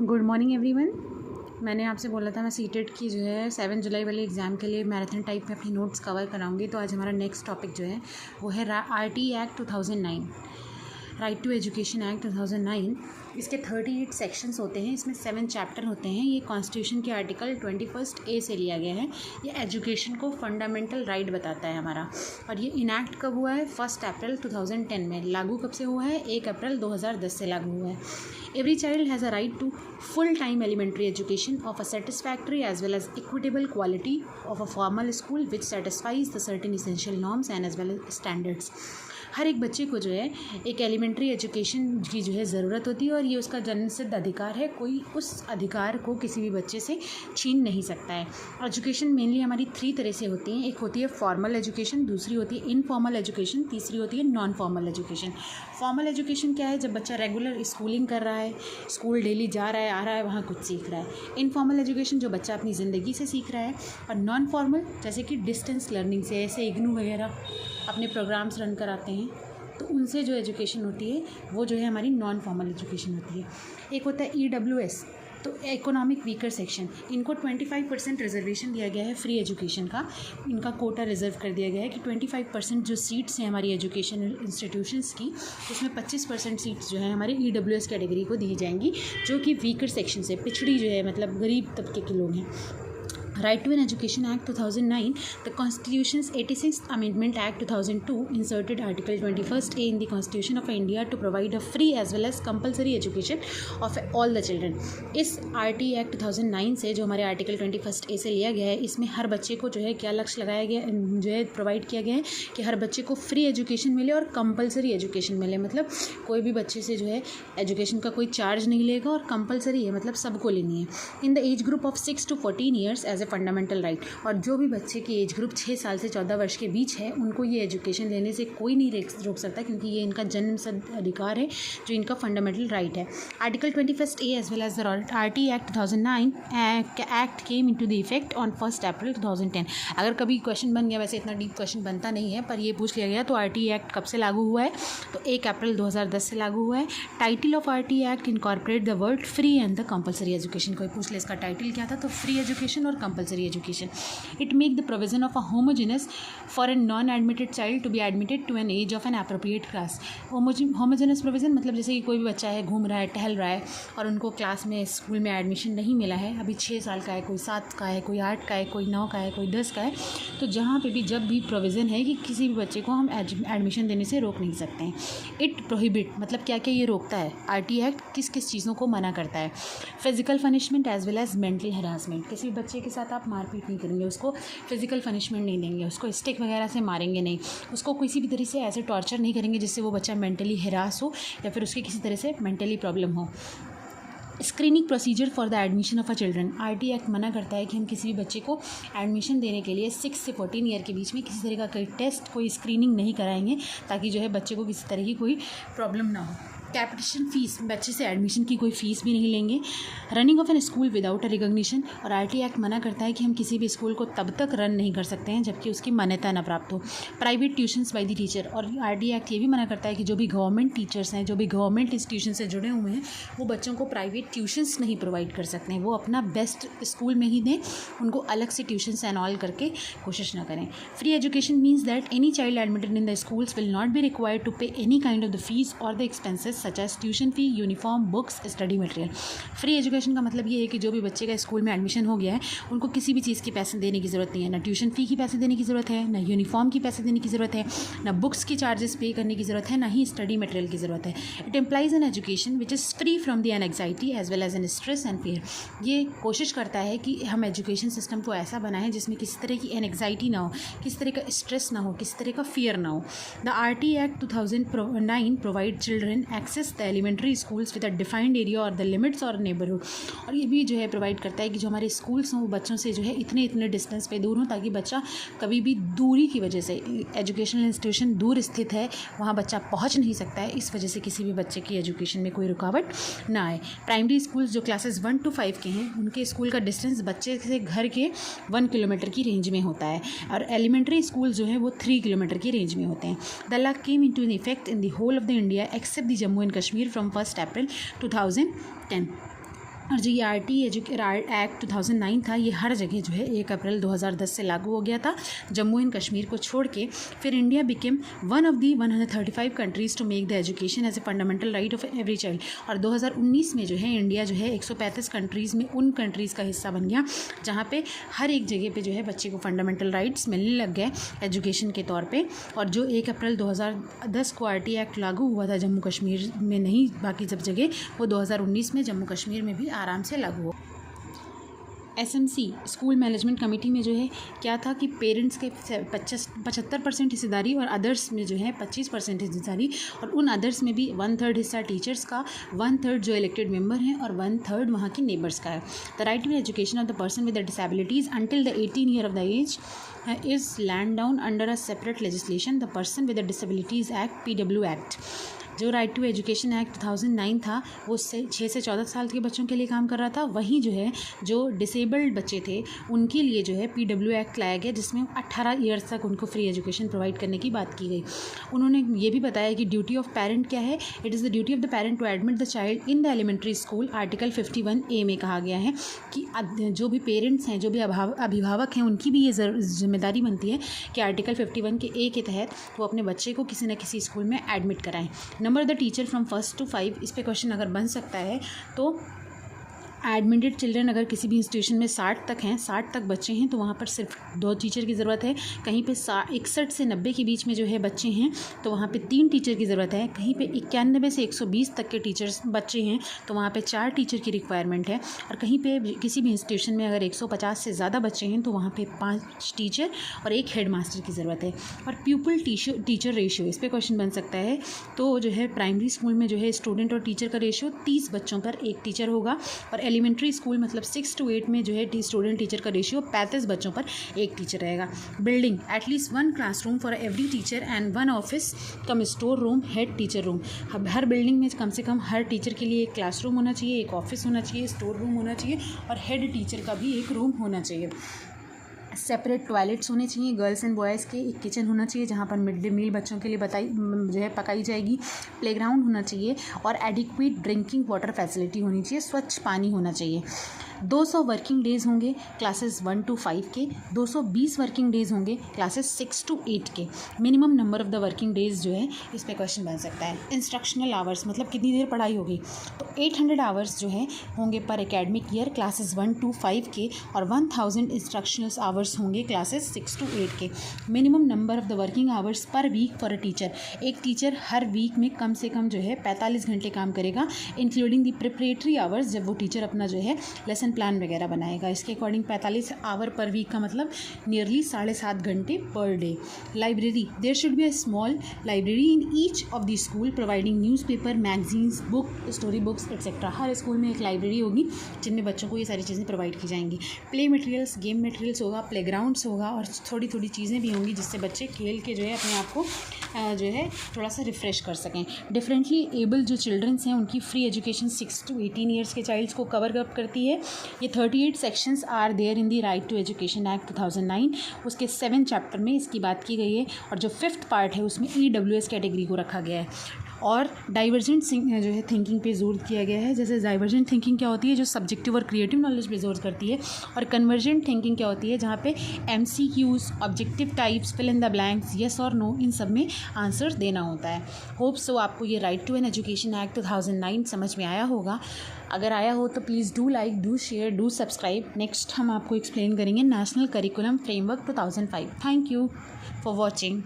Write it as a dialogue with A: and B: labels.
A: Good morning everyone. मैंने आपसे बोला था मैं सीटेट की जो है 7 जुलाई वाले एग्ज़ाम के लिए मैराथन टाइप में अपनी नोट्स कवर कराऊंगी। तो आज हमारा नेक्स्ट टॉपिक जो है वो है RT act 2009, right to education act 2009। इसके 38 सेक्शंस होते हैं, इसमें 7 चैप्टर होते हैं। ये कॉन्स्टिट्यूशन के आर्टिकल 21A से लिया गया है। ये एजुकेशन को फंडामेंटल राइट बताता है हमारा। और ये इनैक्ट कब हुआ है? 1 अप्रैल 2010 में। लागू कब से हुआ है? 1 अप्रैल 2010 से लागू हुआ है। Every child has a right to full time elementary education of a satisfactory as well as equitable quality of a formal school which satisfies the certain essential norms and as well as standards। हर एक बच्चे को जो है एक elementary education की जो है ज़रूरत होती है और ये उसका जन्मसिद्ध अधिकार है। कोई उस अधिकार को किसी भी बच्चे से छीन नहीं सकता है। एजुकेशन मेनली हमारी 3 तरह से होती हैं। एक होती है फॉर्मल एजुकेशन, दूसरी होती है इनफॉर्मल एजुकेशन, तीसरी होती है non formal education. Formal education क्या है? जब बच्चा रेगुलर स्कूलिंग कर रहा है, स्कूल डेली जा रहा है, आ रहा है, वहाँ कुछ सीख रहा है। इनफॉर्मल एजुकेशन जो बच्चा अपनी ज़िंदगी से सीख रहा है। और नॉन फॉर्मल जैसे कि डिस्टेंस लर्निंग से, ऐसे इग्नू वगैरह अपने प्रोग्राम्स रन कराते हैं, तो उनसे जो एजुकेशन होती है वो जो है हमारी नॉन फॉर्मल एजुकेशन होती है। एक होता है EWS, तो इकोनॉमिक वीकर सेक्शन, इनको 25% रिजर्वेशन दिया गया है फ्री एजुकेशन का। इनका कोटा रिजर्व कर दिया गया है कि 25% जो सीट्स हैं हमारी एजुकेशन इंस्टीट्यूशंस की, उसमें 25% सीट्स जो है हमारे EWS कैटेगरी को दी जाएंगी, जो कि वीकर सेक्शन से, पिछड़ी जो है, मतलब गरीब तबके के लोग हैं। Right to an Education Act 2009, the Constitution's 86th Amendment Act 2002 inserted Article 21A in the Constitution of India to provide a free as well as compulsory education of all the children। इस RT Act 2009 से जो हमारे article 21A से लिया गया है, इसमें हर बच्चे को जो है क्या लक्ष्य लगाया गया, जो है प्रोवाइड किया गया है कि हर बच्चे को फ्री एजुकेशन मिले और कंपलसरी एजुकेशन मिले। मतलब कोई भी बच्चे से जो है एजुकेशन का कोई चार्ज नहीं लेगा और कंपलसरी है, मतलब सबको लेनी है। In the age group of 6 to 14 years as a fundamental right. और जो भी बच्चे की एज ग्रुप 6 साल से 14 वर्ष के बीच है, उनको ये एजुकेशन लेने से कोई नहीं रोक सकता, क्योंकि ये इनका जन्मसिद्ध अधिकार है, जो इनका फंडामेंटल राइट है। Article 21A as well as the RT act 2009 act came into the effect on 1 April 2010। अगर कभी क्वेश्चन बन गया, वैसे इतना डीप क्वेश्चन बनता नहीं है, पर ये पूछ लिया गया, तो RT एक्ट कब से लागू हुआ है? तो 1 अप्रैल 2010 से लागू हुआ है। Title of RT act incorporate the word free and the compulsory education. कोई पूछ ले इसका टाइटल क्या था, तो फ्री एजुकेशन और compulsory education। It make the provision of a homogeneous for a non-admitted child to be admitted to an age of an appropriate class। homogeneous provision मतलब जैसे कि कोई भी बच्चा है, घूम रहा है, टहल रहा है, और उनको क्लास में, स्कूल में एडमिशन नहीं मिला है, अभी 6 साल का है, कोई 7 का है, कोई 8 का है, कोई 9 का है, कोई 10 का है, तो जहाँ पे भी जब भी प्रोविज़न है कि किसी भी बच्चे को हम एडमिशन देने से रोक नहीं सकते हैं। इट प्रोहिबिट मतलब क्या क्या ये रोकता है? RT एक्ट किस किस चीज़ों को मना करता है? Physical punishment as well as mental harassment. किसी भी बच्चे के साथ आप मारपीट नहीं करेंगे, उसको फिजिकल पनिशमेंट नहीं देंगे, उसको स्टिक वगैरह से मारेंगे नहीं, उसको किसी भी तरह से ऐसे टॉर्चर नहीं करेंगे जिससे वो बच्चा मेंटली हिरास हो या फिर उसके किसी तरह से मेंटली प्रॉब्लम हो। Screening procedure for the admission of a children. RT act मना करता है कि हम किसी भी बच्चे को एडमिशन देने के लिए 6 से 14 ईयर के बीच में किसी तरह का कोई टेस्ट, कोई स्क्रीनिंग नहीं कराएंगे, ताकि जो है बच्चे को किसी तरह की कोई प्रॉब्लम ना हो। कैपिटेशन फ़ीस, बच्चे से एडमिशन की कोई फ़ीस भी नहीं लेंगे। Running of an school without a recognition, और RT एक्ट मना करता है कि हम किसी भी स्कूल को तब तक रन नहीं कर सकते हैं जबकि उसकी मान्यता न प्राप्त हो। Private tuitions by the teacher, और RT एक्ट ये भी मना करता है कि जो भी गवर्नमेंट टीचर्स हैं, जो भी गवर्नमेंट इंस्टीट्यूशन से जुड़े हुए हैं, वो बच्चों को प्राइवेट ट्यूशन्स नहीं प्रोवाइड कर सकते हैं। वो अपना बेस्ट स्कूल में ही दें, उनको अलग से ट्यूशन्स एंड ऑल करके कोशिश ना करें। Free education means that any child admitted in the schools will not be required to pay any kind of the fees और the expenses such as tuition fee, uniform, books, study material. Free education का मतलब ये है कि जो भी बच्चे का स्कूल में एडमिशन हो गया है, उनको किसी भी चीज़ के पैसे देने की ज़रूरत नहीं है। ना ट्यूशन फ़ी की पैसे देने की ज़रूरत है, ना यूनिफॉर्म की पैसे देने की ज़रूरत है, ना बुक्स की चार्जेस पे करने की ज़रूरत है, ना ही स्टडी मटेरियल की ज़रूरत है। It implies an education which is free from the anxiety as well as an stress and fear. ये कोशिश करता है कि हम एजुकेशन सिस्टम को ऐसा बनाएं जिसमें किसी तरह की एनग्जाइटी ना हो, किसी तरह का स्ट्रेस ना हो, किसी तरह का फियर ना हो। The RT act 2009 provide children access the elementary schools with a defined area और द लिमिट्स और नेबरहुड। और ये भी जो है प्रोवाइड करता है कि जो हमारे स्कूल्स हों वो बच्चों से जो है इतने डिस्टेंस पे दूर हों, ताकि बच्चा कभी भी दूरी की वजह से, एजुकेशनल इंस्टीट्यूशन दूर स्थित है, वहाँ बच्चा पहुँच नहीं सकता है, इस वजह से किसी भी बच्चे की एजुकेशन में कोई रुकावट ना आए। प्राइमरी स्कूल्स जो क्लासेस 1 to 5 के हैं, उनके स्कूल का डिस्टेंस बच्चे से घर के 1 किलोमीटर की रेंज में होता है, और एलिमेंट्री स्कूल जो है वो 3 किलोमीटर की रेंज में होते हैं। The law came into an effect in the whole of the India except the Jammu and Kashmir from 1 April 2010। और जो ये एक्ट 2009 था, ये हर जगह जो है 1 अप्रैल 2010 से लागू हो गया था, जम्मू एंड कश्मीर को छोड़ के। फिर India became one of the 135 countries to make the education as a fundamental right of every child. और 2019 में जो है इंडिया जो है 135 कंट्रीज़ में उन कंट्रीज़ का हिस्सा बन गया जहाँ पे हर एक जगह पे जो है बच्चे को फंडामेंटल राइट्स मिलने लग गए एजुकेशन के तौर पे। और जो 1 अप्रैल 2010 को RT एक्ट लागू हुआ था जम्मू कश्मीर में नहीं बाकी सब जगह, वो 2019 में जम्मू कश्मीर में भी आराम से लागू हो। SMC स्कूल मैनेजमेंट कमेटी में जो है क्या था कि पेरेंट्स के 75% हिस्सेदारी और अदर्स में जो है 25% हिस्सेदारी, और उन अदर्स में भी 1/3 हिस्सा टीचर्स का, 1/3 जो इलेक्टेड मेंबर हैं और 1/3 वहाँ की नेबर्स का है। The right to education of the person with the disabilities until the 18 year of the age is laid down under a separate legislation, the person with the disabilities act PW act. जो right to education act 2009 था वो 6 से 14 साल के बच्चों के लिए काम कर रहा था। वहीं जो है जो डिसेबल्ड बच्चे थे उनके लिए जो है PW एक्ट लाया गया, जिसमें 18 ईयर्स तक उनको फ्री एजुकेशन प्रोवाइड करने की बात की गई। उन्होंने ये भी बताया कि ड्यूटी ऑफ पेरेंट क्या है। It is the duty of the parent to admit the child in the elementary school. Article 51A में कहा गया है कि जो भी पेरेंट्स हैं, जो भी अभिभावक हैं, उनकी भी ये जिम्मेदारी बनती है कि आर्टिकल 51A के तहत वो अपने बच्चे को किसी न किसी स्कूल में एडमिट कराएं। Number the teacher from 1 to 5, इस पे क्वेश्चन अगर बन सकता है तो एडमिटेड चिल्ड्रन अगर किसी भी इंस्टीट्यूशन में 60 तक हैं, 60 तक बच्चे हैं, तो वहाँ पर सिर्फ 2 टीचर की ज़रूरत है। कहीं पे 61 से 90 के बीच में जो है बच्चे हैं तो वहाँ पे 3 टीचर की ज़रूरत है। कहीं पे 91 से 120 तक के टीचर्स बच्चे हैं तो वहाँ पे 4 टीचर की रिक्वायरमेंट है। और कहीं पे किसी भी इंस्टीट्यूशन में अगर 150 से ज़्यादा बच्चे हैं तो वहाँ पे 5 टीचर और 1 हेड मास्टर की ज़रूरत है। और प्यूपल टीचर रेशियो, इस पर क्वेश्चन बन सकता है। तो जो है प्राइमरी स्कूल में जो है स्टूडेंट और टीचर का रेशियो 30 बच्चों पर 1 टीचर होगा, और एलिमेंट्री स्कूल मतलब 6 to 8 में जो है स्टूडेंट टीचर का रेशियो 35 बच्चों पर 1 टीचर रहेगा। Building at least 1 classroom for every teacher and 1 office come store room head teacher room. अब हर बिल्डिंग में कम से कम हर टीचर के लिए 1 क्लासरूम होना चाहिए, 1 ऑफिस होना चाहिए, स्टोर रूम होना चाहिए और हेड टीचर का भी 1 रूम होना चाहिए। सेपरेट टॉयलेट्स होने चाहिए गर्ल्स एंड बॉयज़ के। 1 किचन होना चाहिए जहाँ पर मिड डे मील बच्चों के लिए जो है पकाई जाएगी। प्लेग्राउंड होना चाहिए और एडिक्वेट ड्रिंकिंग वाटर फैसिलिटी होनी चाहिए, स्वच्छ पानी होना चाहिए। 200 वर्किंग डेज़ होंगे क्लासेस 1 to 5 के, 220 वर्किंग डेज़ होंगे क्लासेस 6 to 8 के। Minimum number of the working days जो है इस पर क्वेश्चन बन सकता है। इंस्ट्रक्शनल आवर्स मतलब कितनी देर पढ़ाई होगी, तो 800 आवर्स जो है होंगे पर एकेडमिक ईयर क्लासेस 1 to 5 के, और 1000 इंस्ट्रक्शनल आवर्स होंगे क्लासेस 6 to 8 के। Minimum number of the working hours per week for a teacher, एक टीचर हर वीक में कम से कम जो है 45 घंटे काम करेगा, इंक्लूडिंग द प्रिपरेटरी आवर्स, जब वो टीचर अपना जो है लेसन प्लान वगैरह बनाएगा। इसके अकॉर्डिंग 45 आवर पर वीक का मतलब नियरली 7.5 घंटे per day. Library, there should be a small library in each of the school providing newspaper, magazines, book, story books etcetera. हर स्कूल में एक लाइब्रेरी होगी जिनमें बच्चों को ये सारी चीज़ें प्रोवाइड की जाएंगी। प्ले मटेरियल्स, गेम मटेरियल्स होगा, प्लेग्राउंड्स होगा और थोड़ी थोड़ी चीज़ें भी होंगी जिससे बच्चे खेल के जो है अपने आप को जो है थोड़ा सा रिफ़्रेश कर सकें। डिफरेंटली एबल जो चिल्ड्रंस हैं उनकी फ्री एजुकेशन 6 to 18 ईयर्स के चाइल्ड्स को कवर अप करती है। ये 38 sections are there in the right to education act 2009। उसके 7 चैप्टर में इसकी बात की गई है और जो 5th पार्ट है उसमें EWS कैटेगरी को रखा गया है। और डाइवर्जेंट जो है थिंकिंग पे जोर किया गया है। जैसे डाइवर्जेंट थिंकिंग क्या होती है, जो सब्जेक्टिव और क्रिएटिव नॉलेज पे जोर करती है, और कन्वर्जेंट थिंकिंग क्या होती है जहाँ पे MCQs, objective types, fill in the blanks, yes और नो, इन सब में आंसर देना होता है। होप सो आपको ये right to an education act 2009 समझ में आया होगा। अगर आया हो तो please do like, do share, do subscribe. Next हम आपको एक्सप्लेन करेंगे national curriculum framework 2005। Thank you for watching.